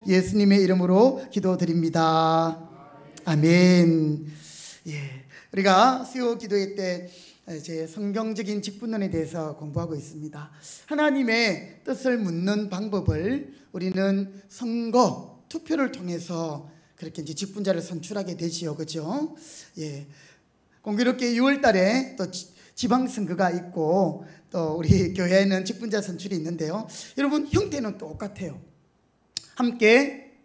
예수님의 이름으로 기도드립니다. 아멘. 예, 우리가 수요 기도회 때 제 성경적인 직분론에 대해서 공부하고 있습니다. 하나님의 뜻을 묻는 방법을 우리는 선거, 투표를 통해서 그렇게 이제 직분자를 선출하게 되지요, 그죠? 예, 공교롭게 6월 달에 또 지방선거가 있고 또 우리 교회에는 직분자 선출이 있는데요. 여러분, 형태는 똑같아요. 함께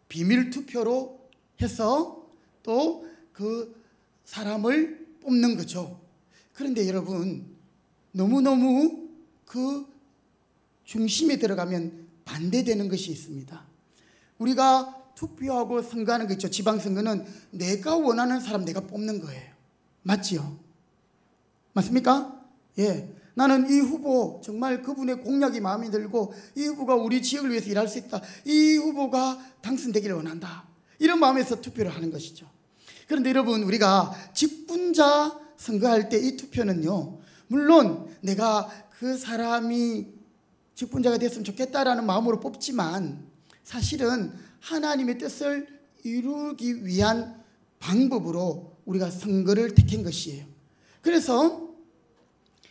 비밀 투표로 해서 또 그 사람을 뽑는 거죠. 그런데 여러분, 너무너무 그 중심에 들어가면 반대되는 것이 있습니다. 우리가 투표하고 선거하는 거 있죠. 지방선거는 내가 원하는 사람 내가 뽑는 거예요. 맞지요? 맞습니까? 예. 나는 이 후보 정말 그분의 공약이 마음에 들고 이 후보가 우리 지역을 위해서 일할 수 있다. 이 후보가 당선되기를 원한다. 이런 마음에서 투표를 하는 것이죠. 그런데 여러분, 우리가 직분자 선거할 때 이 투표는요, 물론 내가 그 사람이 직분자가 됐으면 좋겠다라는 마음으로 뽑지만 사실은 하나님의 뜻을 이루기 위한 방법으로 우리가 선거를 택한 것이에요. 그래서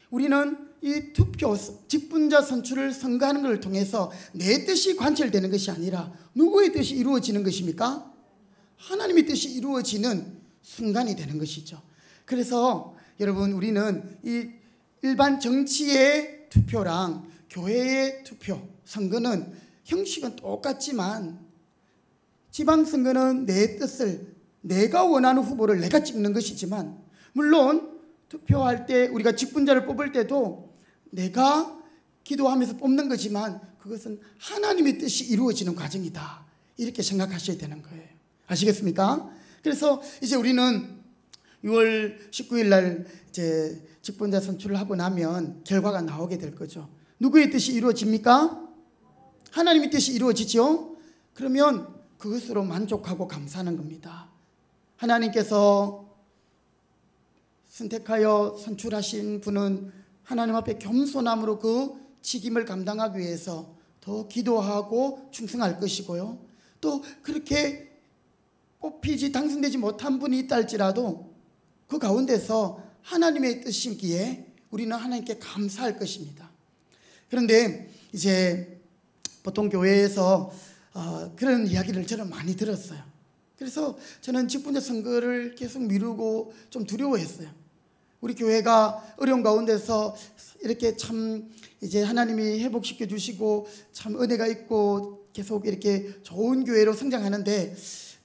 우리는 이 투표, 직분자 선출을 선거하는 것을 통해서 내 뜻이 관철되는 것이 아니라 누구의 뜻이 이루어지는 것입니까? 하나님의 뜻이 이루어지는 순간이 되는 것이죠. 그래서 여러분, 우리는 이 일반 정치의 투표랑 교회의 투표, 선거는 형식은 똑같지만 지방선거는 내 뜻을, 내가 원하는 후보를 내가 찍는 것이지만, 물론 투표할 때 우리가 직분자를 뽑을 때도 내가 기도하면서 뽑는 거지만 그것은 하나님의 뜻이 이루어지는 과정이다, 이렇게 생각하셔야 되는 거예요. 아시겠습니까? 그래서 이제 우리는 6월 19일 날 이제 직분자 선출을 하고 나면 결과가 나오게 될 거죠. 누구의 뜻이 이루어집니까? 하나님의 뜻이 이루어지죠. 그러면 그것으로 만족하고 감사하는 겁니다. 하나님께서 선택하여 선출하신 분은 하나님 앞에 겸손함으로 그 직임을 감당하기 위해서 더 기도하고 충성할 것이고요. 또 그렇게 뽑히지 당선되지 못한 분이 있다 할지라도 그 가운데서 하나님의 뜻이기에 우리는 하나님께 감사할 것입니다. 그런데 이제 보통 교회에서 그런 이야기를 저는 많이 들었어요. 그래서 저는 직분자 선거를 계속 미루고 좀 두려워했어요. 우리 교회가 어려운 가운데서 이렇게 참 이제 하나님이 회복시켜 주시고 참 은혜가 있고 계속 이렇게 좋은 교회로 성장하는데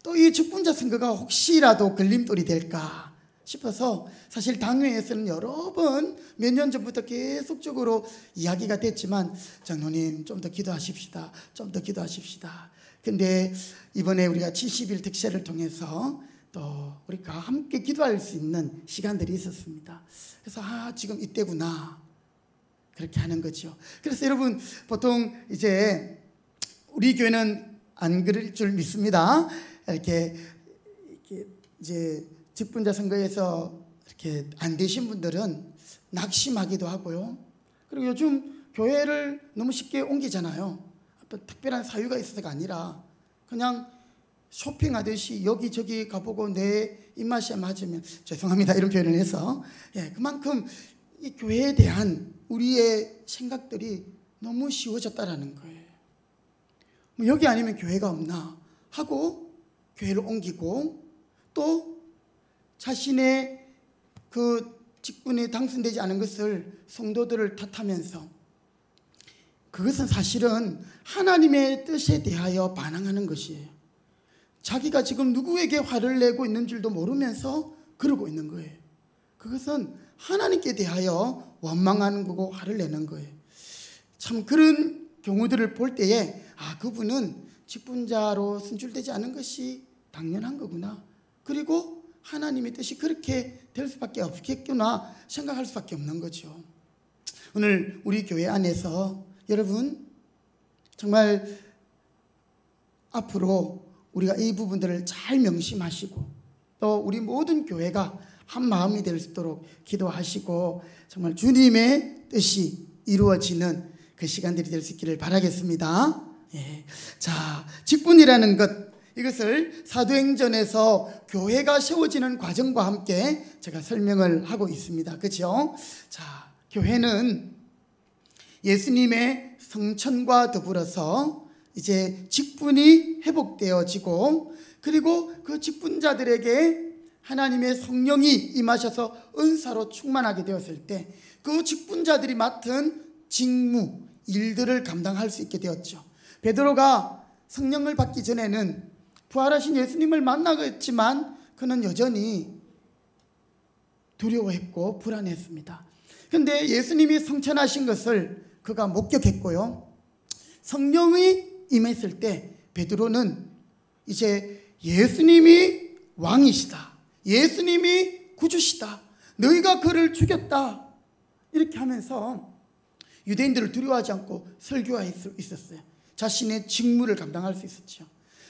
또 이 직분자 선거가 혹시라도 걸림돌이 될까 싶어서 사실 당회에서는 여러 번 몇 년 전부터 계속적으로 이야기가 됐지만 장로님 좀 더 기도하십시다. 좀 더 기도하십시다. 근데 이번에 우리가 70일 특세를 통해서 또 우리가 함께 기도할 수 있는 시간들이 있었습니다. 그래서 지금 이때구나, 그렇게 하는 거죠. 그래서 여러분, 보통 이제 우리 교회는 안 그럴 줄 믿습니다. 이렇게 이제 직분자 선거에서 이렇게 안 되신 분들은 낙심하기도 하고요. 그리고 요즘 교회를 너무 쉽게 옮기잖아요. 어떤 특별한 사유가 있어서가 아니라 그냥 쇼핑하듯이 여기저기 가보고 내 입맛에 맞으면, 죄송합니다 이런 표현을 해서, 그만큼 이 교회에 대한 우리의 생각들이 너무 쉬워졌다라는 거예요. 뭐 여기 아니면 교회가 없나 하고 교회를 옮기고, 또 자신의 그 직분에 당선되지 않은 것을 성도들을 탓하면서, 그것은 사실은 하나님의 뜻에 대하여 반항하는 것이에요. 자기가 지금 누구에게 화를 내고 있는 줄도 모르면서 그러고 있는 거예요. 그것은 하나님께 대하여 원망하는 거고 화를 내는 거예요. 참 그런 경우들을 볼 때에 그분은 직분자로 선출되지 않은 것이 당연한 거구나, 그리고 하나님의 뜻이 그렇게 될 수밖에 없겠구나 생각할 수밖에 없는 거죠. 오늘 우리 교회 안에서 여러분 정말 앞으로 우리가 이 부분들을 잘 명심하시고 또 우리 모든 교회가 한 마음이 될 수 있도록 기도하시고 정말 주님의 뜻이 이루어지는 그 시간들이 될 수 있기를 바라겠습니다. 예. 자, 직분이라는 것, 이것을 사도행전에서 교회가 세워지는 과정과 함께 제가 설명을 하고 있습니다. 그렇죠? 자, 교회는 예수님의 성천과 더불어서 이제 직분이 회복되어지고, 그리고 그 직분자들에게 하나님의 성령이 임하셔서 은사로 충만하게 되었을 때 그 직분자들이 맡은 직무, 일들을 감당할 수 있게 되었죠. 베드로가 성령을 받기 전에는 부활하신 예수님을 만나겠지만 그는 여전히 두려워했고 불안했습니다. 그런데 예수님이 성천하신 것을 그가 목격했고요, 성령이 임했을 때 베드로는 이제 예수님이 왕이시다, 예수님이 구주시다, 너희가 그를 죽였다, 이렇게 하면서 유대인들을 두려워하지 않고 설교할 수 있었어요. 자신의 직무를 감당할 수 있었죠.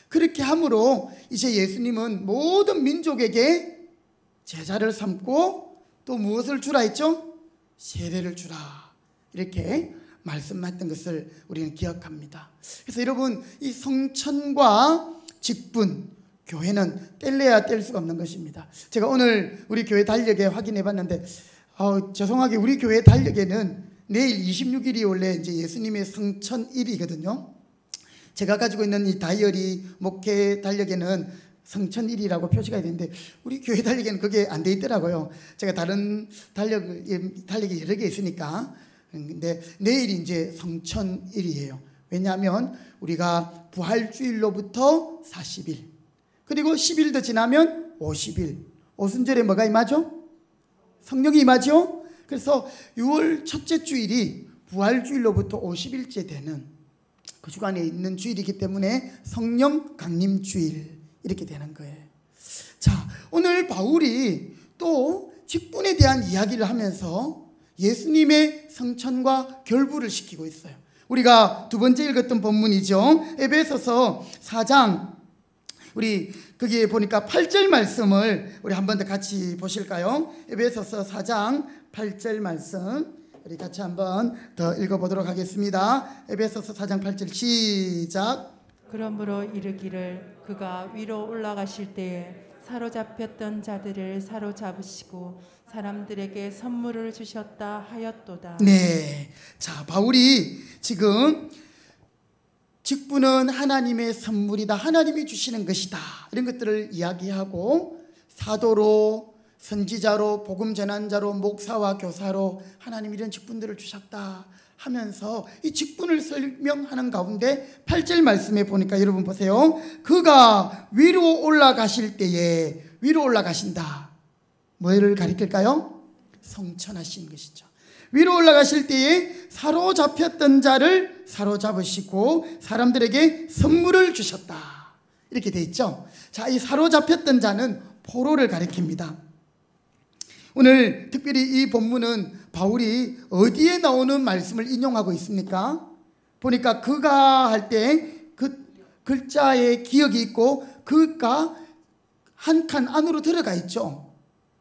그렇게 함으로 이제 예수님은 모든 민족에게 제자를 삼고 또 무엇을 주라 했죠? 세례를 주라, 이렇게 말씀했던 것을 우리는 기억합니다. 그래서 여러분, 이 성천과 직분, 교회는 뗄래야 뗄 수가 없는 것입니다. 제가 오늘 우리 교회 달력에 확인해 봤는데 죄송하게 우리 교회 달력에는 내일 26일이 원래 이제 예수님의 성천일이거든요. 제가 가지고 있는 이 다이어리 목회 달력에는 성천일이라고 표시가 되는데 우리 교회 달력에는 그게 안 돼 있더라고요. 제가 다른 달력이 여러 개 있으니까. 근데 내일이 이제 성천일이에요. 왜냐하면 우리가 부활주일로부터 40일, 그리고 10일 더 지나면 50일, 오순절에 뭐가 임하죠? 성령이 임하죠. 그래서 6월 첫째 주일이 부활주일로부터 50일째 되는 그 주간에 있는 주일이기 때문에 성령 강림주일, 이렇게 되는 거예요. 자, 오늘 바울이 또 직분에 대한 이야기를 하면서 예수님의 성천과 결부를 시키고 있어요. 우리가 두 번째 읽었던 본문이죠. 에베소서 4장, 우리 거기에 보니까 8절 말씀을 우리 한 번 더 같이 보실까요? 에베소서 4장 8절 말씀 우리 같이 한번 더 읽어보도록 하겠습니다. 에베소서 4장 8절 시작. 그러므로 이르기를 그가 위로 올라가실 때에 사로잡혔던 자들을 사로잡으시고 사람들에게 선물을 주셨다 하였도다. 네, 자, 바울이 지금 직분은 하나님의 선물이다, 하나님이 주시는 것이다, 이런 것들을 이야기하고 사도로, 선지자로, 복음 전환자로, 목사와 교사로 하나님이 이런 직분들을 주셨다 하면서 이 직분을 설명하는 가운데 8절 말씀에 보니까 여러분 보세요. 그가 위로 올라가실 때에, 위로 올라가신다, 뭐를 가리킬까요? 성천하신 것이죠. 위로 올라가실 때에 사로잡혔던 자를 사로잡으시고 사람들에게 선물을 주셨다, 이렇게 돼 있죠. 자, 이 사로잡혔던 자는 포로를 가리킵니다. 오늘 특별히 이 본문은 바울이 어디에 나오는 말씀을 인용하고 있습니까? 보니까 그가 할 때 그 글자에 기억이 있고 그가 한 칸 안으로 들어가 있죠.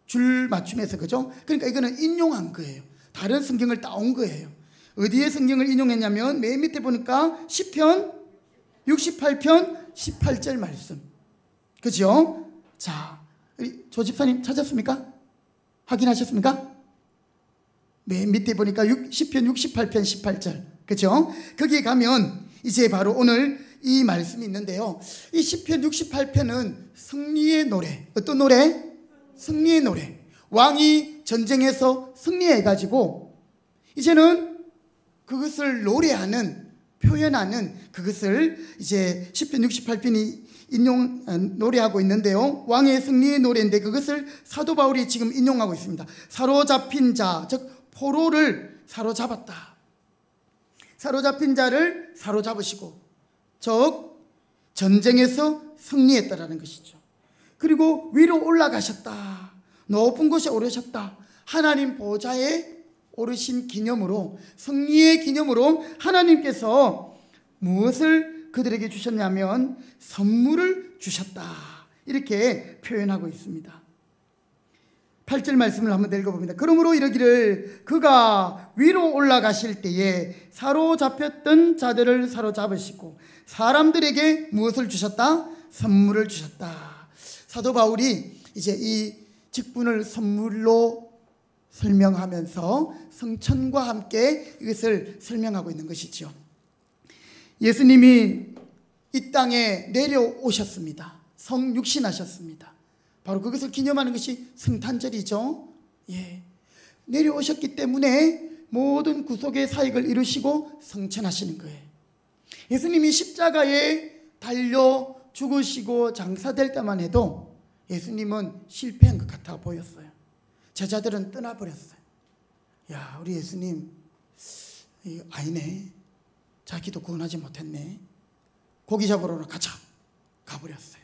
줄 맞춤해서, 그죠? 그러니까 이거는 인용한 거예요. 다른 성경을 따온 거예요. 어디에 성경을 인용했냐면 맨 밑에 보니까 시편 68편 18절 말씀, 그죠? 자, 우리 조 집사님 찾았습니까? 확인하셨습니까? 맨 밑에 보니까 시편 68편 18절, 그죠? 거기에 가면 이제 바로 오늘 이 말씀이 있는데요. 이 시편 68편은 승리의 노래. 어떤 노래? 승리의 노래. 왕이 전쟁에서 승리해가지고 이제는 그것을 노래하는, 표현하는, 그것을 이제 시편 68편이 노래하고 있는데요. 왕의 승리의 노래인데 그것을 사도 바울이 지금 인용하고 있습니다. 사로잡힌 자, 즉 포로를 사로잡았다. 사로잡힌 자를 사로잡으시고, 즉 전쟁에서 승리했다라는 것이죠. 그리고 위로 올라가셨다, 높은 곳에 오르셨다. 하나님 보좌에 오르신 기념으로, 승리의 기념으로 하나님께서 무엇을 그들에게 주셨냐면 선물을 주셨다, 이렇게 표현하고 있습니다. 8절 말씀을 한번 더 읽어봅니다. 그러므로 이르기를 그가 위로 올라가실 때에 사로잡혔던 자들을 사로잡으시고 사람들에게 무엇을 주셨다? 선물을 주셨다. 사도 바울이 이제 이 직분을 선물로 설명하면서 성천과 함께 이것을 설명하고 있는 것이죠. 예수님이 이 땅에 내려오셨습니다. 성육신하셨습니다. 바로 그것을 기념하는 것이 성탄절이죠. 예. 내려오셨기 때문에 모든 구속의 사역을 이루시고 성천하시는 거예요. 예수님이 십자가에 달려 죽으시고 장사될 때만 해도 예수님은 실패한 것 같아 보였어요. 제자들은 떠나버렸어요. 야, 우리 예수님 아니네. 자기도 구원하지 못했네. 고기 잡으러 가자. 가버렸어요.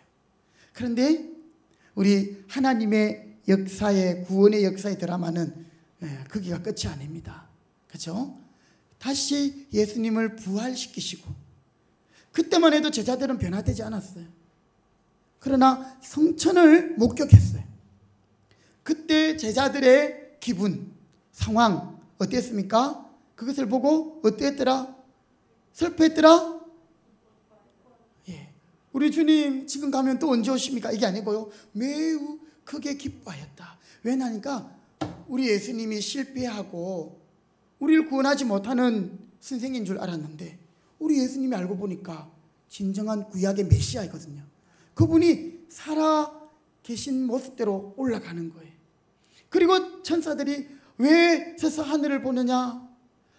그런데 우리 하나님의 역사의 구원의 역사의 드라마는 거기가 끝이 아닙니다. 그렇죠? 다시 예수님을 부활시키시고 그때만 해도 제자들은 변화되지 않았어요. 그러나 성천을 목격했어요. 그때 제자들의 기분, 상황 어땠습니까? 그것을 보고 어땠더라? 슬퍼했더라? 우리 주님 지금 가면 또 언제 오십니까? 이게 아니고요. 매우 크게 기뻐하였다. 왜냐니까 우리 예수님이 실패하고 우리를 구원하지 못하는 선생인 줄 알았는데 우리 예수님이 알고 보니까 진정한 구약의 메시아이거든요. 그분이 살아 계신 모습대로 올라가는 거예요. 그리고 천사들이 왜 서서 하늘을 보느냐?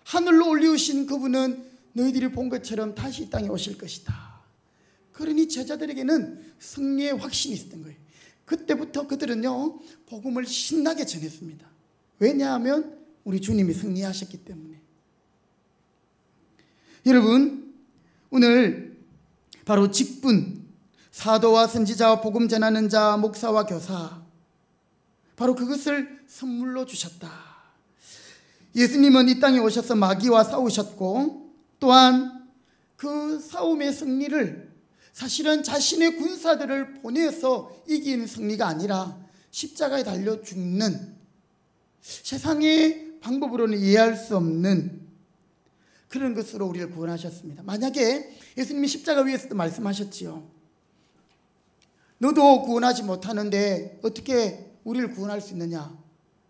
하늘로 올리우신 그분은 너희들이 본 것처럼 다시 이 땅에 오실 것이다. 그러니 제자들에게는 승리의 확신이 있었던 거예요. 그때부터 그들은요 복음을 신나게 전했습니다. 왜냐하면 우리 주님이 승리하셨기 때문에. 여러분, 오늘 바로 직분, 사도와 선지자와 복음 전하는 자, 목사와 교사, 바로 그것을 선물로 주셨다. 예수님은 이 땅에 오셔서 마귀와 싸우셨고 또한 그 싸움의 승리를 사실은 자신의 군사들을 보내서 이긴 승리가 아니라 십자가에 달려 죽는 세상의 방법으로는 이해할 수 없는 그런 것으로 우리를 구원하셨습니다. 만약에 예수님이 십자가 위에서도 말씀하셨지요. 너도 구원하지 못하는데 어떻게 우리를 구원할 수 있느냐?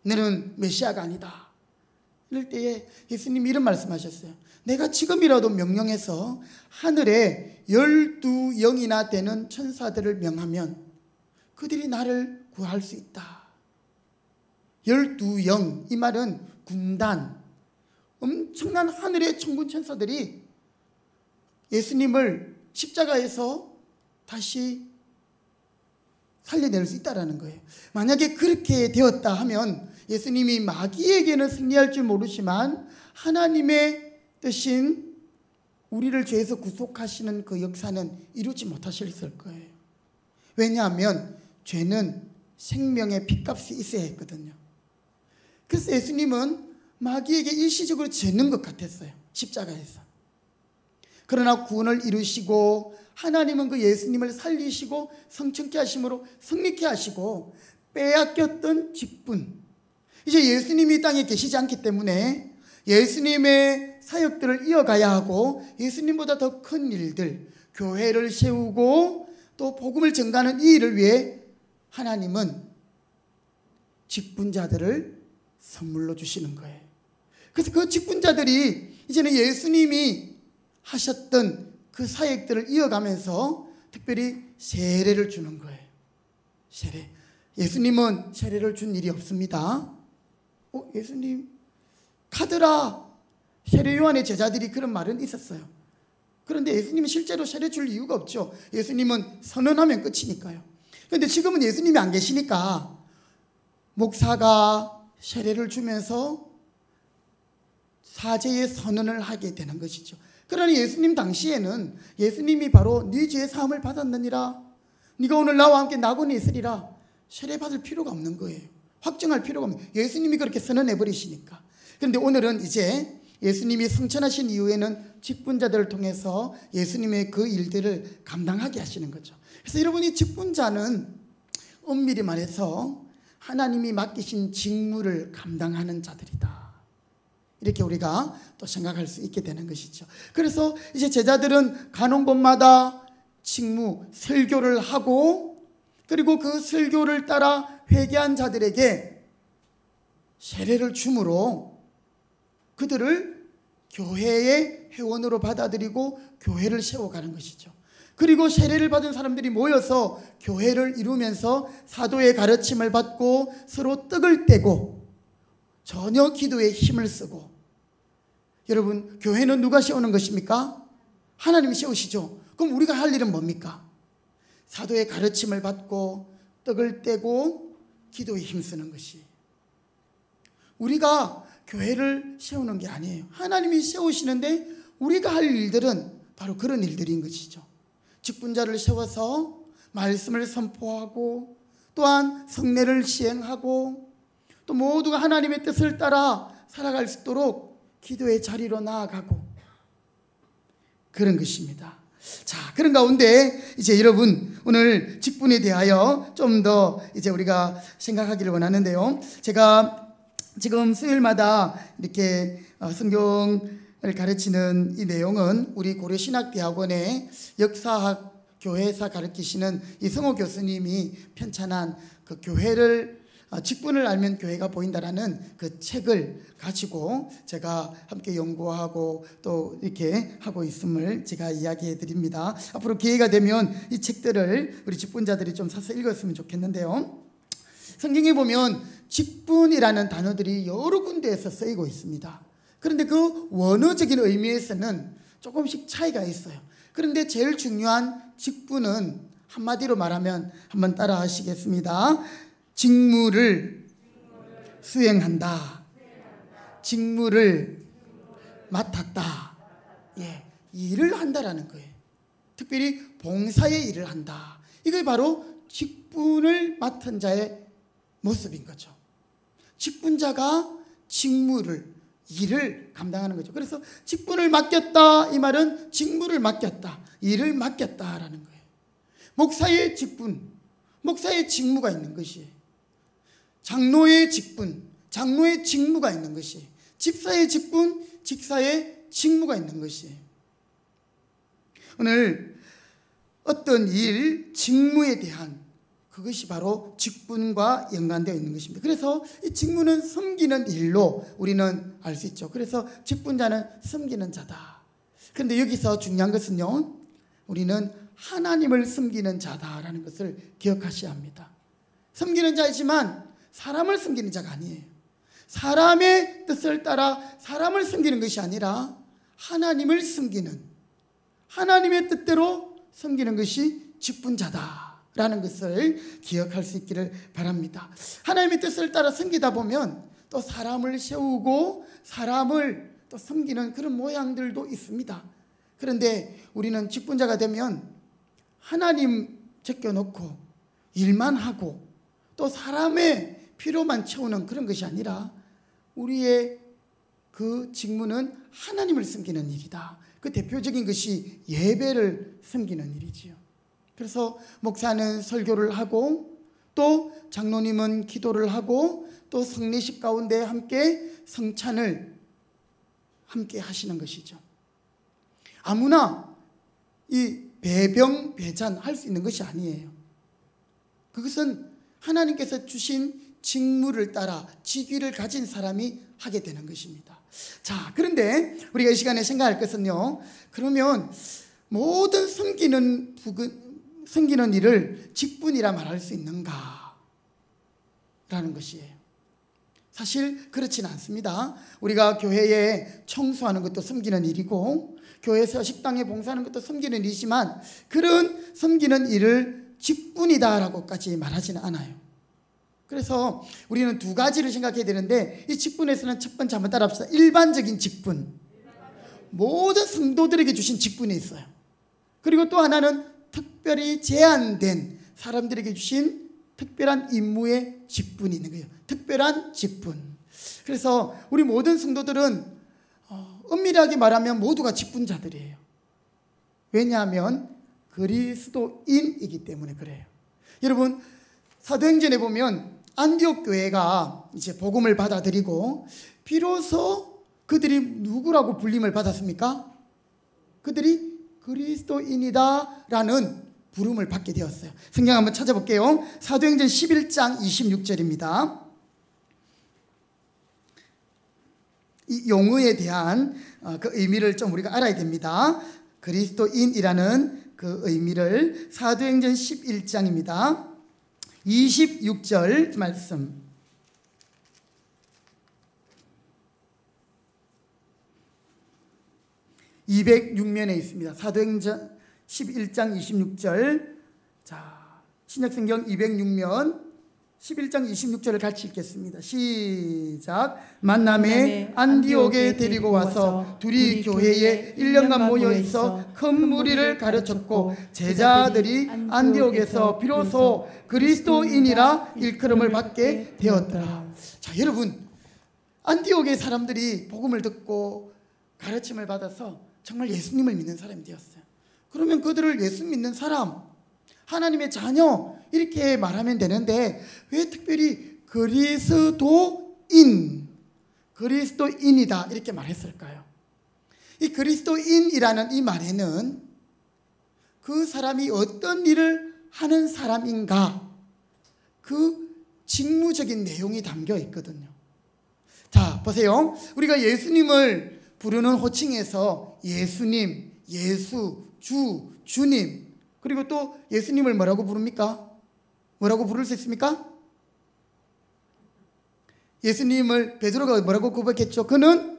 너는 메시아가 아니다. 이럴 때에 예수님이 이런 말씀하셨어요. 내가 지금이라도 명령해서 하늘에 12영이나 되는 천사들을 명하면 그들이 나를 구할 수 있다. 12영, 이 말은 군단, 엄청난 하늘의 천군 천사들이 예수님을 십자가에서 다시 살려낼 수 있다는 거예요. 만약에 그렇게 되었다 하면 예수님이 마귀에게는 승리할 줄 모르지만 하나님의 뜻인 우리를 죄에서 구속하시는 그 역사는 이루지 못하셨을 거예요. 왜냐하면 죄는 생명의 핏값이 있어야 했거든요. 그래서 예수님은 마귀에게 일시적으로 재는 것 같았어요. 십자가에서. 그러나 구원을 이루시고 하나님은 그 예수님을 살리시고 성천케 하심으로 승리케 하시고 빼앗겼던 직분, 이제 예수님이 이 땅에 계시지 않기 때문에 예수님의 사역들을 이어가야 하고 예수님보다 더 큰 일들, 교회를 세우고 또 복음을 전가하는 이 일을 위해 하나님은 직분자들을 선물로 주시는 거예요. 그래서 그 직분자들이 이제는 예수님이 하셨던 그 사역들을 이어가면서 특별히 세례를 주는 거예요. 세례. 예수님은 세례를 준 일이 없습니다. 예수님 가더라. 세례 요한의 제자들이 그런 말은 있었어요. 그런데 예수님은 실제로 세례 줄 이유가 없죠. 예수님은 선언하면 끝이니까요. 그런데 지금은 예수님이 안 계시니까 목사가 세례를 주면서 사제의 선언을 하게 되는 것이죠. 그러니 예수님 당시에는 예수님이 바로 네 죄 사함을 받았느니라, 네가 오늘 나와 함께 낙원에 있으리라, 세례 받을 필요가 없는 거예요. 확정할 필요가 없는, 예수님이 그렇게 선언해 버리시니까. 그런데 오늘은 이제 예수님이 성천하신 이후에는 직분자들을 통해서 예수님의 그 일들을 감당하게 하시는 거죠. 그래서 여러분이 직분자는 엄밀히 말해서 하나님이 맡기신 직무를 감당하는 자들이다. 이렇게 우리가 또 생각할 수 있게 되는 것이죠. 그래서 이제 제자들은 가는 곳마다 직무, 설교를 하고, 그리고 그 설교를 따라 회개한 자들에게 세례를 줌으로 그들을 교회의 회원으로 받아들이고 교회를 세워가는 것이죠. 그리고 세례를 받은 사람들이 모여서 교회를 이루면서 사도의 가르침을 받고 서로 떡을 떼고 전혀 기도에 힘을 쓰고. 여러분, 교회는 누가 세우는 것입니까? 하나님이 세우시죠. 그럼 우리가 할 일은 뭡니까? 사도의 가르침을 받고 떡을 떼고 기도에 힘쓰는 것이. 우리가 교회를 세우는 게 아니에요. 하나님이 세우시는데 우리가 할 일들은 바로 그런 일들인 것이죠. 직분자를 세워서 말씀을 선포하고, 또한 성례를 시행하고, 또 모두가 하나님의 뜻을 따라 살아갈 수 있도록 기도의 자리로 나아가고, 그런 것입니다. 자, 그런 가운데 이제 여러분, 오늘 직분에 대하여 좀 더 이제 우리가 생각하기를 원하는데요. 제가 지금 수요일마다 이렇게 성경을 가르치는 이 내용은 우리 고려신학대학원의 역사학 교회사 가르치시는 이성호 교수님이 편찬한 그 교회를 직분을 알면 교회가 보인다라는 그 책을 가지고 제가 함께 연구하고 또 이렇게 하고 있음을 제가 이야기해 드립니다. 앞으로 기회가 되면 이 책들을 우리 직분자들이 좀 사서 읽었으면 좋겠는데요. 성경에 보면 직분이라는 단어들이 여러 군데에서 쓰이고 있습니다. 그런데 그 원어적인 의미에서는 조금씩 차이가 있어요. 그런데 제일 중요한 직분은 한마디로 말하면 한번 따라 하시겠습니다. 직무를 수행한다. 직무를 맡았다. 예, 일을 한다라는 거예요. 특별히 봉사의 일을 한다. 이게 바로 직분을 맡은 자의 모습인 거죠. 직분자가 직무를, 일을 감당하는 거죠. 그래서 직분을 맡겼다, 이 말은 직무를 맡겼다, 일을 맡겼다라는 거예요. 목사의 직분, 목사의 직무가 있는 것이에요. 장로의 직분, 장로의 직무가 있는 것이에요. 집사의 직분, 집사의 직무가 있는 것이에요. 오늘 어떤 일, 직무에 대한 그것이 바로 직분과 연관되어 있는 것입니다. 그래서 이 직무는 섬기는 일로 우리는 알 수 있죠. 그래서 직분자는 섬기는 자다. 그런데 여기서 중요한 것은요, 우리는 하나님을 섬기는 자다라는 것을 기억하셔야 합니다. 섬기는 자이지만 사람을 섬기는 자가 아니에요. 사람의 뜻을 따라 사람을 섬기는 것이 아니라 하나님을 섬기는, 하나님의 뜻대로 섬기는 것이 직분자다라는 것을 기억할 수 있기를 바랍니다. 하나님의 뜻을 따라 섬기다 보면 또 사람을 세우고 사람을 또 섬기는 그런 모양들도 있습니다. 그런데 우리는 직분자가 되면 하나님 제껴놓고 일만 하고 또 사람의 필요만 채우는 그런 것이 아니라 우리의 그 직무는 하나님을 섬기는 일이다. 그 대표적인 것이 예배를 섬기는 일이지요. 그래서 목사는 설교를 하고 또 장로님은 기도를 하고 또 성례식 가운데 함께 성찬을 함께 하시는 것이죠. 아무나 이 배병 배잔 할 수 있는 것이 아니에요. 그것은 하나님께서 주신 직무를 따라 직위를 가진 사람이 하게 되는 것입니다. 자, 그런데 우리가 이 시간에 생각할 것은요, 그러면 모든 섬기는 일을 직분이라 말할 수 있는가? 라는 것이에요. 사실 그렇지는 않습니다. 우리가 교회에 청소하는 것도 섬기는 일이고 교회에서 식당에 봉사하는 것도 섬기는 일이지만 그런 섬기는 일을 직분이다라고까지 말하지는 않아요. 그래서 우리는 두 가지를 생각해야 되는데 이 직분에서는 첫 번째 한번 따라합시다. 일반적인 직분, 모든 성도들에게 주신 직분이 있어요. 그리고 또 하나는 특별히 제한된 사람들에게 주신 특별한 임무의 직분이 있는 거예요. 특별한 직분. 그래서 우리 모든 성도들은 엄밀하게 말하면 모두가 직분자들이에요. 왜냐하면 그리스도인이기 때문에 그래요. 여러분, 사도행전에 보면 안디옥 교회가 이제 복음을 받아들이고 비로소 그들이 누구라고 불림을 받았습니까? 그들이 그리스도인이다 라는 부름을 받게 되었어요. 성경 한번 찾아볼게요. 사도행전 11장 26절입니다. 이 용어에 대한 그 의미를 좀 우리가 알아야 됩니다. 그리스도인이라는 그 의미를 사도행전 11장입니다. 26절 말씀. 206면에 있습니다. 사도행전 11장 26절. 자, 신약성경 206면 11장 26절을 같이 읽겠습니다. 시작. 만남에 안디옥에 데리고 와서 둘이 교회에 1년간 모여 있어 큰 무리를 가르쳤고 제자들이 안디옥에서 비로소 그리스도인이라 일컬음을 받게 되었더라. 자, 여러분, 안디옥의 사람들이 복음을 듣고 가르침을 받아서 정말 예수님을 믿는 사람이 되었어요. 그러면 그들을 예수 믿는 사람, 하나님의 자녀 이렇게 말하면 되는데 왜 특별히 그리스도인이다 이렇게 말했을까요? 이 그리스도인이라는 이 말에는 그 사람이 어떤 일을 하는 사람인가 그 직무적인 내용이 담겨 있거든요. 자, 보세요. 우리가 예수님을 부르는 호칭에서 예수님, 예수, 주, 주님, 그리고 또 예수님을 뭐라고 부릅니까? 뭐라고 부를 수 있습니까? 예수님을 베드로가 뭐라고 고백했죠? 그는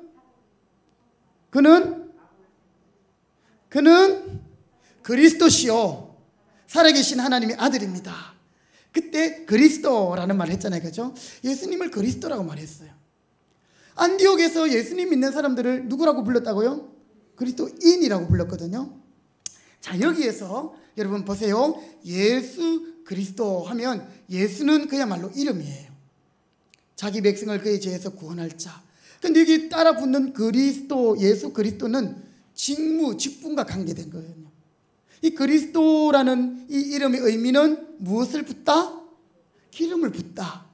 그리스도시요 살아계신 하나님의 아들입니다. 그때 그리스도라는 말을 했잖아요. 그죠? 예수님을 그리스도라고 말했어요. 안디옥에서 예수님 믿는 사람들을 누구라고 불렀다고요? 그리스도인이라고 불렀거든요. 자, 여기에서 여러분 보세요. 예수 그리스도 하면 예수는 그야말로 이름이에요. 자기 백성을 그의 죄에서 구원할 자. 근데 여기 따라 붙는 그리스도, 예수 그리스도는 직분과 관계된 거예요. 이 그리스도라는 이 이름의 의미는 무엇을 붓다? 기름을 붓다.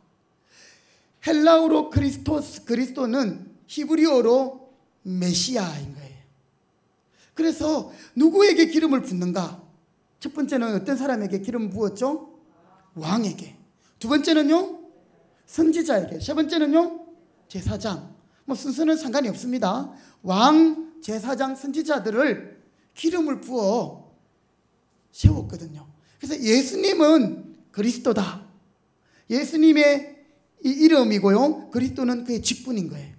헬라어로 그리스도는 히브리어로 메시아인 거예요. 그래서 누구에게 기름을 붓는가? 첫 번째는 어떤 사람에게 기름을 부었죠? 왕에게. 두 번째는요? 선지자에게. 세 번째는요? 제사장. 뭐 순서는 상관이 없습니다. 왕, 제사장, 선지자들을 기름을 부어 세웠거든요. 그래서 예수님은 그리스도다. 예수님의 이 이름이고요. 그리스도는 그의 직분인 거예요.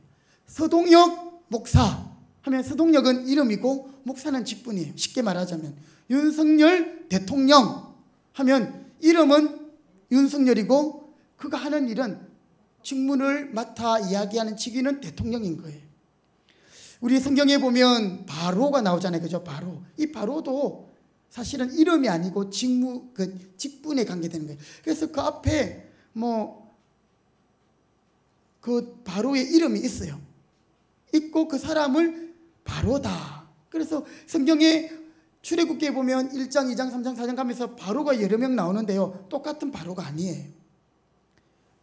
서동혁 목사 하면 서동혁은 이름이고 목사는 직분이에요. 쉽게 말하자면 윤석열 대통령 하면 이름은 윤석열이고 그가 하는 일은 직무를 맡아 이야기하는 직위는 대통령인 거예요. 우리 성경에 보면 바로가 나오잖아요. 그죠? 바로. 이 바로도 사실은 이름이 아니고 직분에 관계되는 거예요. 그래서 그 앞에 그 바로의 이름이 있어요. 있고 그 사람을 바로다. 그래서 성경에 출애굽기에 보면 1장, 2장, 3장, 4장 가면서 바로가 여러 명 나오는데요. 똑같은 바로가 아니에요.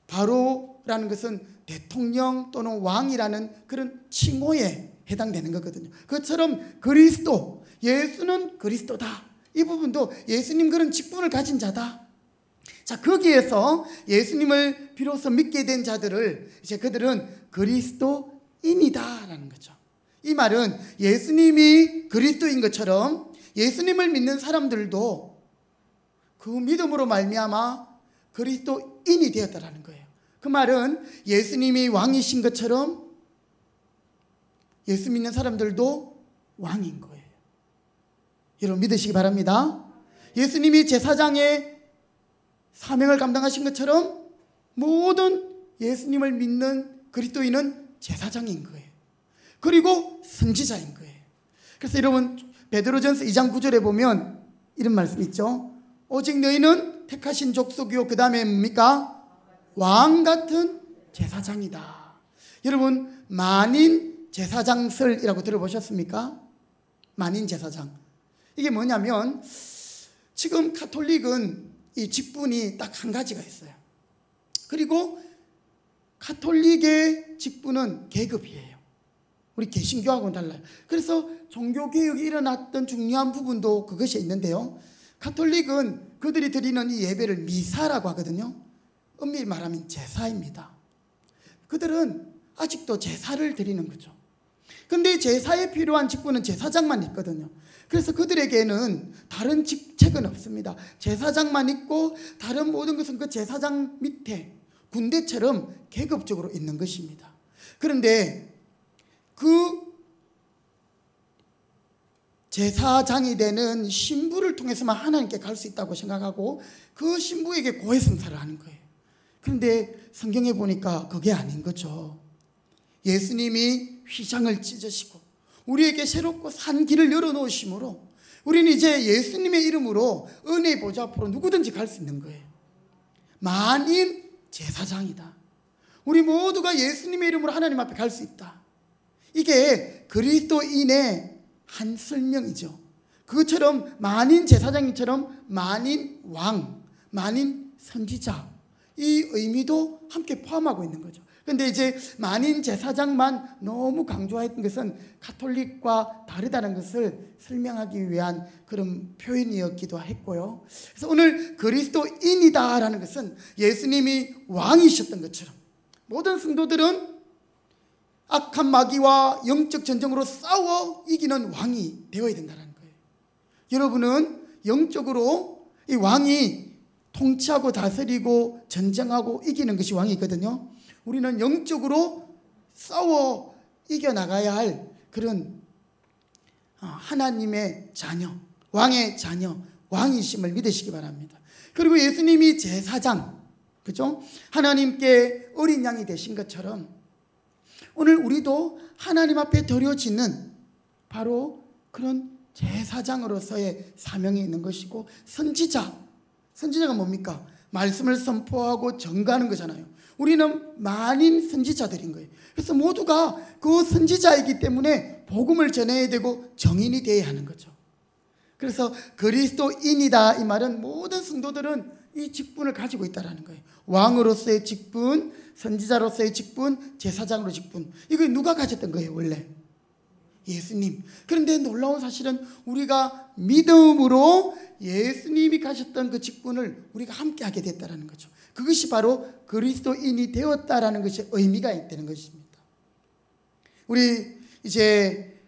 바로라는 것은 대통령 또는 왕이라는 그런 칭호에 해당되는 거거든요. 그처럼 그리스도, 예수는 그리스도다. 이 부분도 예수님 그런 직분을 가진 자다. 자, 거기에서 예수님을 비로소 믿게 된 자들을 이제 그들은 그리스도인이다라는 거죠. 이 말은 예수님이 그리스도인 것처럼 예수님을 믿는 사람들도 그 믿음으로 말미암아 그리스도인이 되었다라는 거예요. 그 말은 예수님이 왕이신 것처럼 예수 믿는 사람들도 왕인 거예요. 여러분 믿으시기 바랍니다. 예수님이 제사장의 사명을 감당하신 것처럼 모든 예수님을 믿는 그리스도인은 제사장인 거예요. 그리고 선지자인 거예요. 그래서 여러분 베드로전서 2장 9절에 보면 이런 말씀 있죠. 오직 너희는 택하신 족속이요 그 다음에 뭡니까? 왕 같은 제사장이다. 여러분 만인 제사장설이라고 들어보셨습니까? 만인 제사장. 이게 뭐냐면 지금 가톨릭은 이 직분이 딱 한 가지가 있어요. 그리고 가톨릭의 직분은 계급이에요. 우리 개신교하고는 달라요. 그래서 종교개혁이 일어났던 중요한 부분도 그것이 있는데요. 가톨릭은 그들이 드리는 이 예배를 미사라고 하거든요. 엄밀히 말하면 제사입니다. 그들은 아직도 제사를 드리는 거죠. 근데 제사에 필요한 직분은 제사장만 있거든요. 그래서 그들에게는 다른 직책은 없습니다. 제사장만 있고 다른 모든 것은 그 제사장 밑에 군대처럼 계급적으로 있는 것입니다. 그런데 그 제사장이 되는 신부를 통해서만 하나님께 갈 수 있다고 생각하고 그 신부에게 고해성사를 하는 거예요. 그런데 성경에 보니까 그게 아닌 거죠. 예수님이 휘장을 찢으시고 우리에게 새롭고 산 길을 열어놓으심으로 우리는 이제 예수님의 이름으로 은혜의 보좌 앞으로 누구든지 갈 수 있는 거예요. 만인 제사장이다. 우리 모두가 예수님의 이름으로 하나님 앞에 갈 수 있다. 이게 그리스도인의 한 설명이죠. 그것처럼 만인 제사장님처럼 만인 왕, 만인 선지자, 이 의미도 함께 포함하고 있는 거죠. 그런데 이제 만인 제사장만 너무 강조했던 것은 가톨릭과 다르다는 것을 설명하기 위한 그런 표현이었기도 했고요. 그래서 오늘 그리스도인이다라는 것은 예수님이 왕이셨던 것처럼 모든 성도들은 악한 마귀와 영적 전쟁으로 싸워 이기는 왕이 되어야 된다는 거예요. 여러분은 영적으로 이 왕이 통치하고 다스리고 전쟁하고 이기는 것이 왕이거든요. 우리는 영적으로 싸워 이겨나가야 할 그런 하나님의 자녀, 왕의 자녀, 왕이심을 믿으시기 바랍니다. 그리고 예수님이 제사장, 그죠? 하나님께 어린 양이 되신 것처럼 오늘 우리도 하나님 앞에 드려지는 바로 그런 제사장으로서의 사명이 있는 것이고, 선지자가 뭡니까? 말씀을 선포하고 전가하는 거잖아요. 우리는 만인 선지자들인 거예요. 그래서 모두가 그 선지자이기 때문에 복음을 전해야 되고 정인이 되어야 하는 거죠. 그래서 그리스도인이다 이 말은 모든 성도들은 이 직분을 가지고 있다는 거예요. 왕으로서의 직분, 선지자로서의 직분, 제사장으로의 직분. 이거 누가 가졌던 거예요 원래? 예수님. 그런데 놀라운 사실은 우리가 믿음으로 예수님이 가셨던 그 직분을 우리가 함께 하게 됐다는 거죠. 그것이 바로 그리스도인이 되었다라는 것이 의미가 있다는 것입니다. 우리 이제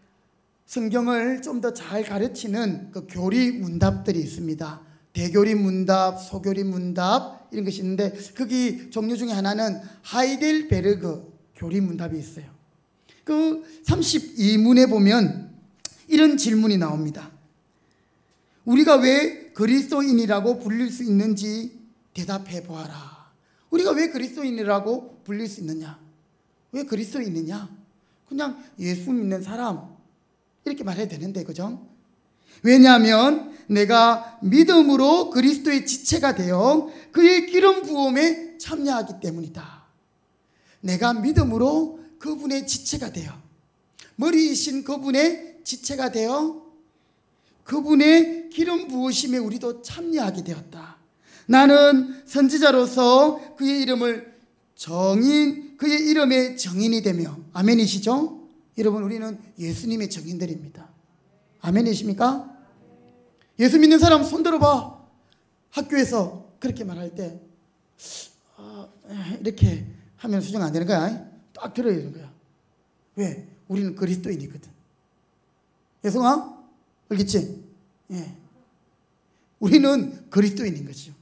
성경을 좀 더 잘 가르치는 그 교리 문답들이 있습니다. 대교리 문답, 소교리 문답 이런 것이 있는데 거기 종류 중에 하나는 하이델베르그 교리 문답이 있어요. 그 32문에 보면 이런 질문이 나옵니다. 우리가 왜 그리스도인이라고 불릴 수 있는지 대답해 보아라. 우리가 왜 그리스도인이라고 불릴 수 있느냐? 왜 그리스도인이냐? 그냥 예수 믿는 사람 이렇게 말해야 되는데, 그죠? 왜냐하면 내가 믿음으로 그리스도의 지체가 되어 그의 기름 부음에 참여하기 때문이다. 내가 믿음으로 그분의 지체가 되어, 머리이신 그분의 지체가 되어 그분의 기름 부으심에 우리도 참여하게 되었다. 나는 선지자로서 그의 이름을 그의 이름의 정인이 되며, 아멘이시죠? 여러분, 우리는 예수님의 정인들입니다. 아멘이십니까? 예수 믿는 사람 손 들어봐. 학교에서 그렇게 말할 때 이렇게 하면 수정 안 되는 거야. 딱 들어야 되는 거야. 왜? 우리는 그리스도인이거든. 예성아, 알겠지? 예. 우리는 그리스도인인 거죠.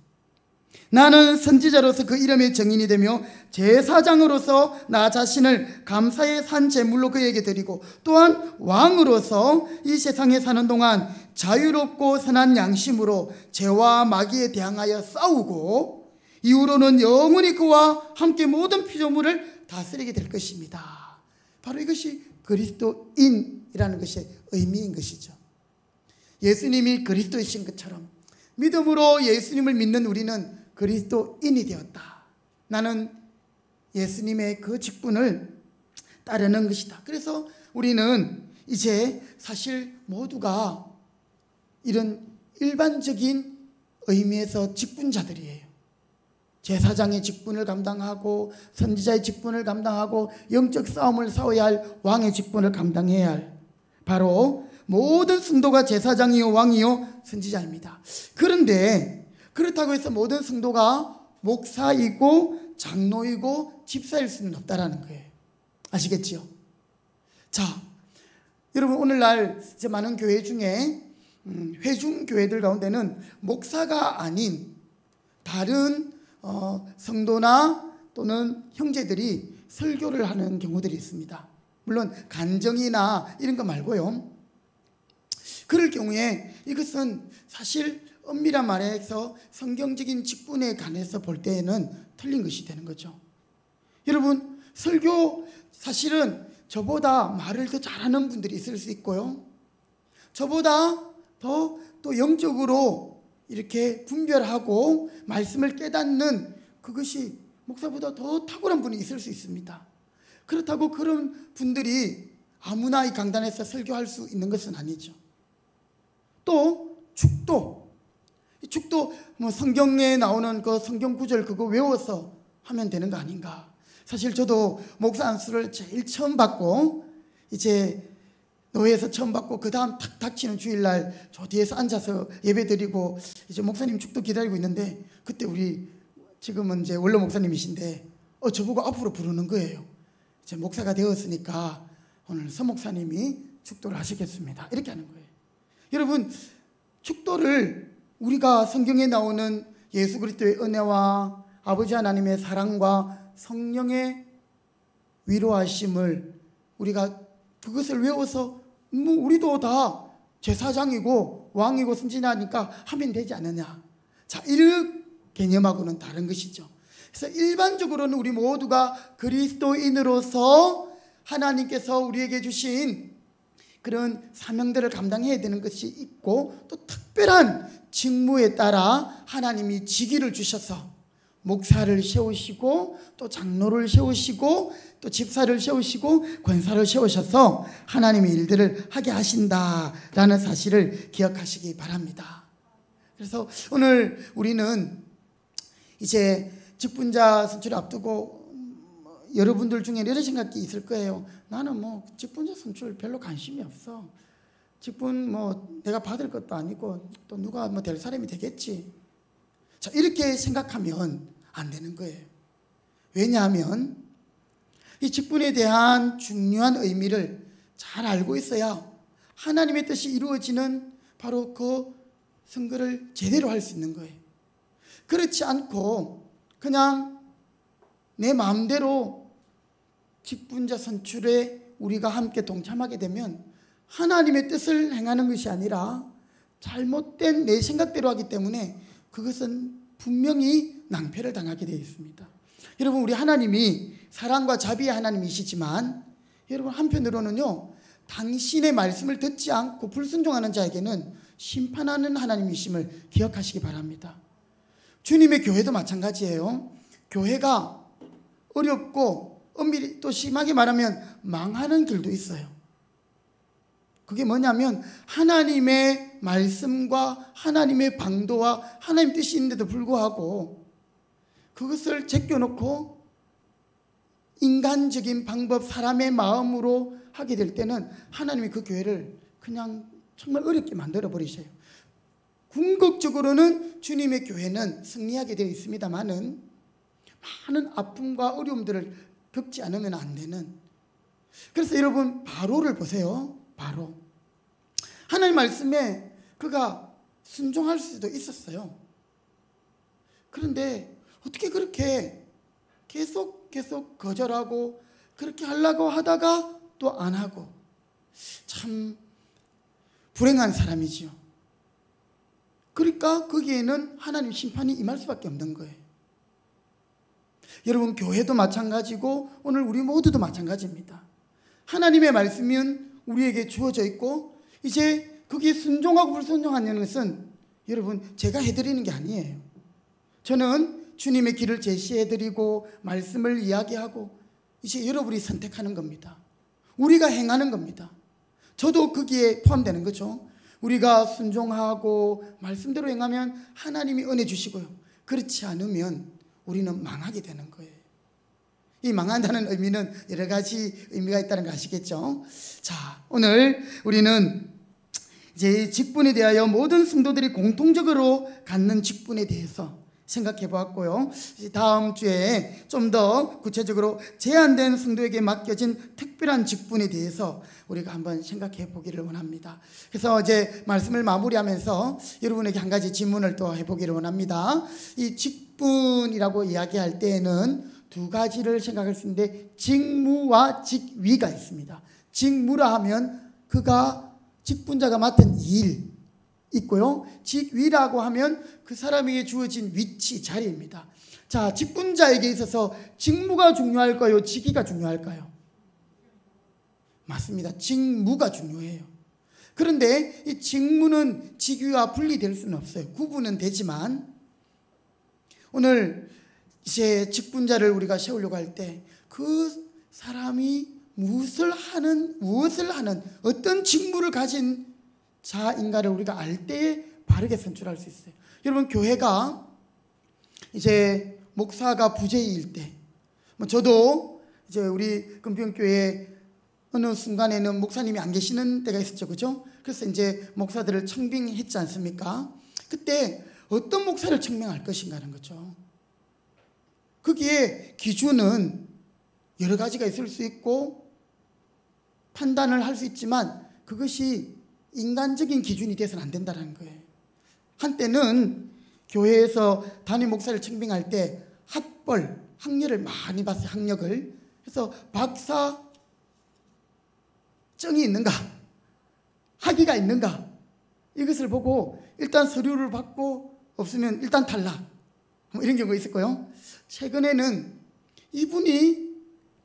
나는 선지자로서 그 이름의 정인이 되며 제사장으로서 나 자신을 감사의 산 제물로 그에게 드리고, 또한 왕으로서 이 세상에 사는 동안 자유롭고 선한 양심으로 죄와 마귀에 대항하여 싸우고 이후로는 영원히 그와 함께 모든 피조물을 다스리게 될 것입니다. 바로 이것이 그리스도인이라는 것의 의미인 것이죠. 예수님이 그리스도이신 것처럼 믿음으로 예수님을 믿는 우리는 그리스도인이 되었다. 나는 예수님의 그 직분을 따르는 것이다. 그래서 우리는 이제 사실 모두가 이런 일반적인 의미에서 직분자들이에요. 제사장의 직분을 감당하고 선지자의 직분을 감당하고 영적 싸움을 싸워야 할 왕의 직분을 감당해야 할 바로 모든 성도가 제사장이요 왕이요 선지자입니다. 그런데 그렇다고 해서 모든 성도가 목사이고 장로이고 집사일 수는 없다라는 거예요. 아시겠지요? 자, 여러분 오늘날 이제 많은 교회 중에 회중 교회들 가운데는 목사가 아닌 다른 성도나 또는 형제들이 설교를 하는 경우들이 있습니다. 물론 간정이나 이런 거 말고요. 그럴 경우에 이것은 사실 엄밀한 말에서 성경적인 직분에 관해서 볼 때에는 틀린 것이 되는 거죠. 여러분 설교 사실은 저보다 말을 더 잘하는 분들이 있을 수 있고요. 저보다 더 또 영적으로 이렇게 분별하고 말씀을 깨닫는 그것이 목사보다 더 탁월한 분이 있을 수 있습니다. 그렇다고 그런 분들이 아무나 이 강단에서 설교할 수 있는 것은 아니죠. 또 축도 뭐 성경에 나오는 그 성경 구절 그거 외워서 하면 되는 거 아닌가. 사실 저도 목사 안수를 제일 처음 받고 이제 노회에서 처음 받고 그 다음 탁 닥치는 주일날 저 뒤에서 앉아서 예배드리고 이제 목사님 축도 기다리고 있는데 그때 우리 지금은 이제 원로 목사님이신데 저보고 앞으로 부르는 거예요. 이제 목사가 되었으니까 오늘 서 목사님이 축도를 하시겠습니다. 이렇게 하는 거예요. 여러분 축도를 우리가 성경에 나오는 예수 그리스도의 은혜와 아버지 하나님의 사랑과 성령의 위로하심을 우리가 그것을 외워서 뭐 우리도 다 제사장이고 왕이고 선지자니까 하면 되지 않느냐. 자, 이런 개념하고는 다른 것이죠. 그래서 일반적으로는 우리 모두가 그리스도인으로서 하나님께서 우리에게 주신 그런 사명들을 감당해야 되는 것이 있고 또 특별한 직무에 따라 하나님이 직위를 주셔서 목사를 세우시고 또 장로를 세우시고 또 집사를 세우시고 권사를 세우셔서 하나님의 일들을 하게 하신다라는 사실을 기억하시기 바랍니다. 그래서 오늘 우리는 이제 직분자 선출을 앞두고 여러분들 중에 이런 생각이 있을 거예요. 나는 뭐 직분자 선출 별로 관심이 없어. 직분 뭐 내가 받을 것도 아니고 또 누가 뭐 될 사람이 되겠지. 자, 이렇게 생각하면 안 되는 거예요. 왜냐하면 이 직분에 대한 중요한 의미를 잘 알고 있어야 하나님의 뜻이 이루어지는 바로 그 선거를 제대로 할 수 있는 거예요. 그렇지 않고 그냥 내 마음대로 직분자 선출에 우리가 함께 동참하게 되면 하나님의 뜻을 행하는 것이 아니라 잘못된 내 생각대로 하기 때문에 그것은 분명히 낭패를 당하게 되어 있습니다. 여러분 우리 하나님이 사랑과 자비의 하나님이시지만 여러분 한편으로는요 당신의 말씀을 듣지 않고 불순종하는 자에게는 심판하는 하나님이심을 기억하시기 바랍니다. 주님의 교회도 마찬가지예요. 교회가 어렵고 엄밀히 또 심하게 말하면 망하는 길도 있어요. 그게 뭐냐면 하나님의 말씀과 하나님의 방도와 하나님 뜻이 있는데도 불구하고 그것을 제껴놓고 인간적인 방법, 사람의 마음으로 하게 될 때는 하나님이 그 교회를 그냥 정말 어렵게 만들어 버리셔요. 궁극적으로는 주님의 교회는 승리하게 되어 있습니다만은 많은 아픔과 어려움들을 겪지 않으면 안 되는. 그래서 여러분 바로를 보세요. 바로 하나님 말씀에 그가 순종할 수도 있었어요. 그런데 어떻게 그렇게 계속 거절하고 그렇게 하려고 하다가 또 안 하고 참 불행한 사람이지요. 그러니까 거기에는 하나님 심판이 임할 수밖에 없는 거예요. 여러분 교회도 마찬가지고 오늘 우리 모두도 마찬가지입니다. 하나님의 말씀은 우리에게 주어져 있고 이제 거기에 순종하고 불순종하는 것은 여러분 제가 해드리는 게 아니에요. 저는 주님의 길을 제시해드리고 말씀을 이야기하고 이제 여러분이 선택하는 겁니다. 우리가 행하는 겁니다. 저도 거기에 포함되는 거죠. 우리가 순종하고 말씀대로 행하면 하나님이 은혜 주시고요. 그렇지 않으면 우리는 망하게 되는 거예요. 이 망한다는 의미는 여러 가지 의미가 있다는 거 아시겠죠? 자, 오늘 우리는 이제 직분에 대하여 모든 성도들이 공통적으로 갖는 직분에 대해서 생각해 보았고요. 다음 주에 좀 더 구체적으로 제한된 성도에게 맡겨진 특별한 직분에 대해서 우리가 한번 생각해 보기를 원합니다. 그래서 이제 말씀을 마무리하면서 여러분에게 한 가지 질문을 또 해보기를 원합니다. 이 직분이라고 이야기할 때에는 두 가지를 생각할 수 있는데, 직무와 직위가 있습니다. 직무라 하면 그가 직분자가 맡은 일 있고요. 직위라고 하면 그 사람에게 주어진 위치, 자리입니다. 자, 직분자에게 있어서 직무가 중요할까요? 직위가 중요할까요? 맞습니다. 직무가 중요해요. 그런데 이 직무는 직위와 분리될 수는 없어요. 구분은 되지만, 오늘 이제 직분자를 우리가 세우려고 할 때 그 사람이 무엇을 하는 어떤 직무를 가진 자인가를 우리가 알 때에 바르게 선출할 수 있어요. 여러분, 교회가 이제 목사가 부재일 때, 저도 이제 우리 금평교회 어느 순간에는 목사님이 안 계시는 때가 있었죠, 그죠? 그래서 이제 목사들을 청빙했지 않습니까? 그때 어떤 목사를 청명할 것인가 하는 거죠. 거기에 기준은 여러 가지가 있을 수 있고 판단을 할 수 있지만, 그것이 인간적인 기준이 돼서는 안 된다는 거예요. 한때는 교회에서 담임 목사를 청빙할 때 학렬을 많이 봤어요. 학력을. 그래서 박사 증이 있는가, 학위가 있는가, 이것을 보고 일단 서류를 받고 없으면 일단 탈락, 이런 경우가 있었고요. 최근에는 이분이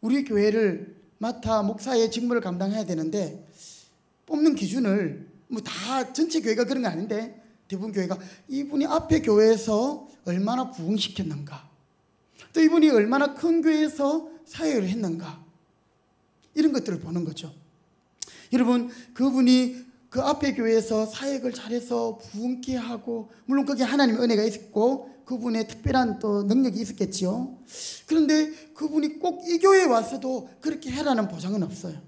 우리 교회를 맡아 목사의 직무를 감당해야 되는데, 뽑는 기준을 다 전체 교회가 그런 거 아닌데 대부분 교회가 이분이 앞에 교회에서 얼마나 부흥시켰는가, 또 이분이 얼마나 큰 교회에서 사역을 했는가, 이런 것들을 보는 거죠. 여러분, 그분이 그 앞에 교회에서 사역을 잘해서 부흥케 하고, 물론 거기에 하나님의 은혜가 있었고 그분의 특별한 또 능력이 있었겠지요. 그런데 그분이 꼭 이 교회에 와서도 그렇게 해라는 보장은 없어요.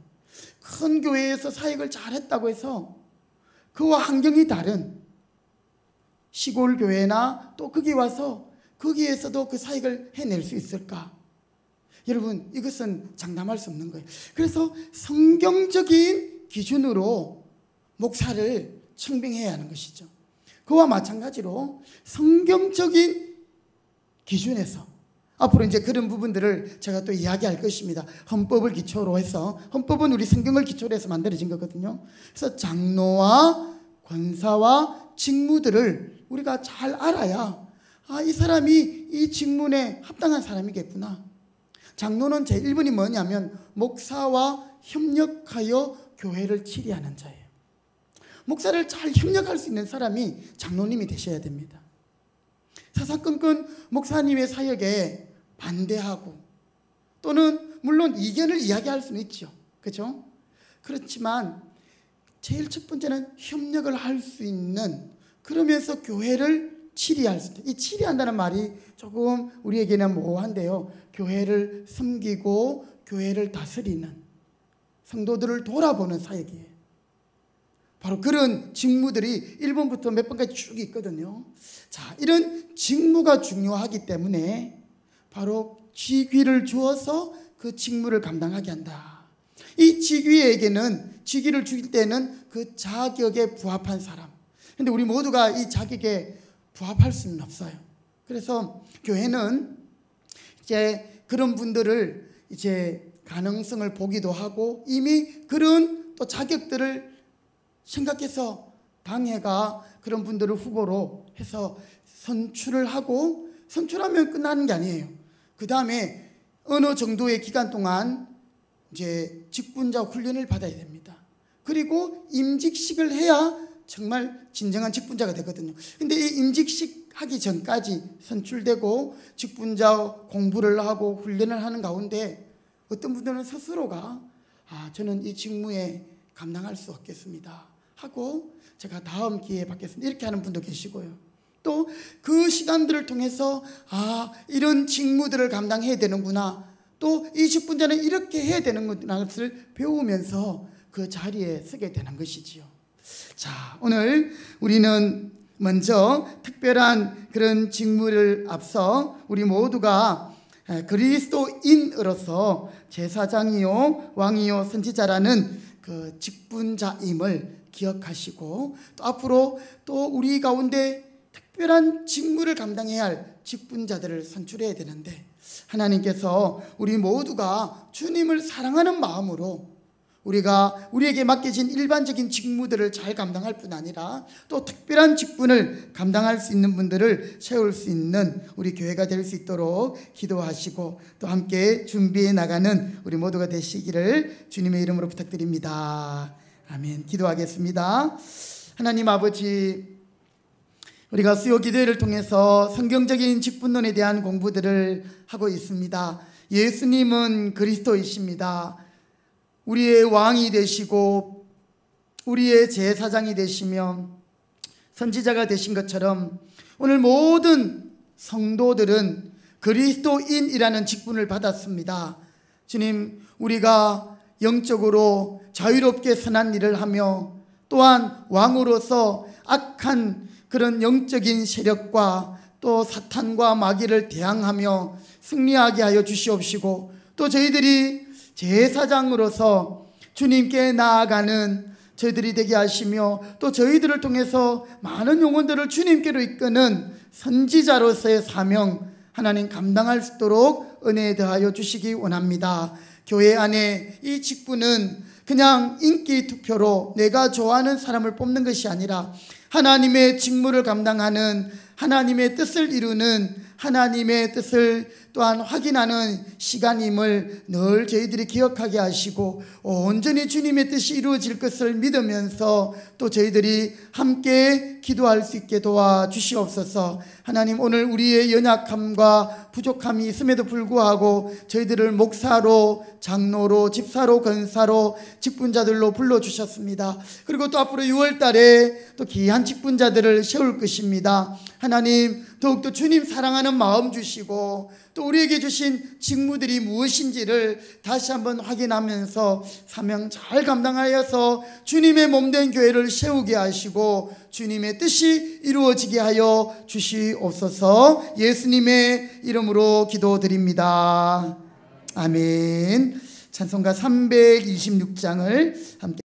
큰 교회에서 사역을 잘했다고 해서 그와 환경이 다른 시골 교회나 또 거기 와서 거기에서도 그 사역을 해낼 수 있을까? 여러분, 이것은 장담할 수 없는 거예요. 그래서 성경적인 기준으로 목사를 청빙해야 하는 것이죠. 그와 마찬가지로 성경적인 기준에서 앞으로 이제 그런 부분들을 제가 또 이야기할 것입니다. 헌법을 기초로 해서, 헌법은 우리 성경을 기초로 해서 만들어진 거거든요. 그래서 장로와 권사와 직무들을 우리가 잘 알아야, 이 사람이 이 직문에 합당한 사람이겠구나. 장로는 제1번이 뭐냐면 목사와 협력하여 교회를 치리하는 자예요. 목사를 잘 협력할 수 있는 사람이 장로님이 되셔야 됩니다. 사사건건 목사님의 사역에 반대하고, 또는 물론 이견을 이야기할 수는 있죠, 그렇죠? 그렇지만 제일 첫 번째는 협력을 할 수 있는, 그러면서 교회를 치리할 수 있다. 이 치리한다는 말이 조금 우리에게는 모호한데요, 교회를 섬기고 교회를 다스리는, 성도들을 돌아보는 사역이에요. 바로 그런 직무들이 1번부터 몇 번까지 쭉 있거든요. 자, 이런 직무가 중요하기 때문에 바로 직위를 주어서 그 직무를 감당하게 한다. 이 직위에게는, 직위를 주길 때는 그 자격에 부합한 사람. 그런데 우리 모두가 이 자격에 부합할 수는 없어요. 그래서 교회는 이제 그런 분들을 이제 가능성을 보기도 하고, 이미 그런 또 자격들을 생각해서 당회가 그런 분들을 후보로 해서 선출을 하고, 선출하면 끝나는 게 아니에요. 그 다음에 어느 정도의 기간 동안 이제 직분자 훈련을 받아야 됩니다. 그리고 임직식을 해야 정말 진정한 직분자가 되거든요. 근데 이 임직식 하기 전까지 선출되고 직분자 공부를 하고 훈련을 하는 가운데 어떤 분들은 스스로가 저는 이 직무에 감당할 수 없겠습니다 하고 제가 다음 기회에 받겠습니다 이렇게 하는 분도 계시고요. 또 그 시간들을 통해서 이런 직무들을 감당해야 되는구나, 또 이 직분자는 이렇게 해야 되는구나 것을 배우면서 그 자리에 서게 되는 것이지요. 자, 오늘 우리는 먼저 특별한 그런 직무를 앞서 우리 모두가 그리스도인으로서 제사장이요 왕이요 선지자라는 그 직분자임을 기억하시고, 또 앞으로 또 우리 가운데 특별한 직무를 감당해야 할 직분자들을 선출해야 되는데, 하나님께서 우리 모두가 주님을 사랑하는 마음으로 우리에게 맡겨진 일반적인 직무들을 잘 감당할 뿐 아니라 또 특별한 직분을 감당할 수 있는 분들을 세울 수 있는 우리 교회가 될 수 있도록 기도하시고, 또 함께 준비해 나가는 우리 모두가 되시기를 주님의 이름으로 부탁드립니다. 아멘. 기도하겠습니다. 하나님 아버지, 우리가 수요 기도회를 통해서 성경적인 직분론에 대한 공부들을 하고 있습니다. 예수님은 그리스도이십니다. 우리의 왕이 되시고 우리의 제사장이 되시며 선지자가 되신 것처럼 오늘 모든 성도들은 그리스도인이라는 직분을 받았습니다. 주님, 우리가 영적으로 자유롭게 선한 일을 하며 또한 왕으로서 악한 그런 영적인 세력과 또 사탄과 마귀를 대항하며 승리하게 하여 주시옵시고, 또 저희들이 제사장으로서 주님께 나아가는 저희들이 되게 하시며, 또 저희들을 통해서 많은 영혼들을 주님께로 이끄는 선지자로서의 사명 하나님 감당할 수 있도록 은혜 더하여 주시기 원합니다. 교회 안에 이 직분은 그냥 인기 투표로 내가 좋아하는 사람을 뽑는 것이 아니라 하나님의 직무를 감당하는, 하나님의 뜻을 이루는, 하나님의 뜻을 또한 확인하는 시간임을 늘 저희들이 기억하게 하시고, 온전히 주님의 뜻이 이루어질 것을 믿으면서 또 저희들이 함께 기도할 수 있게 도와주시옵소서. 하나님, 오늘 우리의 연약함과 부족함이 있음에도 불구하고 저희들을 목사로, 장로로, 집사로, 권사로, 직분자들로 불러주셨습니다. 그리고 또 앞으로 6월 달에 또 귀한 직분자들을 세울 것입니다. 하나님, 더욱더 주님 사랑하는 마음 주시고 또 우리에게 주신 직무들이 무엇인지를 다시 한번 확인하면서 사명 잘 감당하여서 주님의 몸된 교회를 세우게 하시고 주님의 뜻이 이루어지게 하여 주시옵소서. 예수님의 이름으로 기도드립니다. 아멘. 찬송가 326장을 함께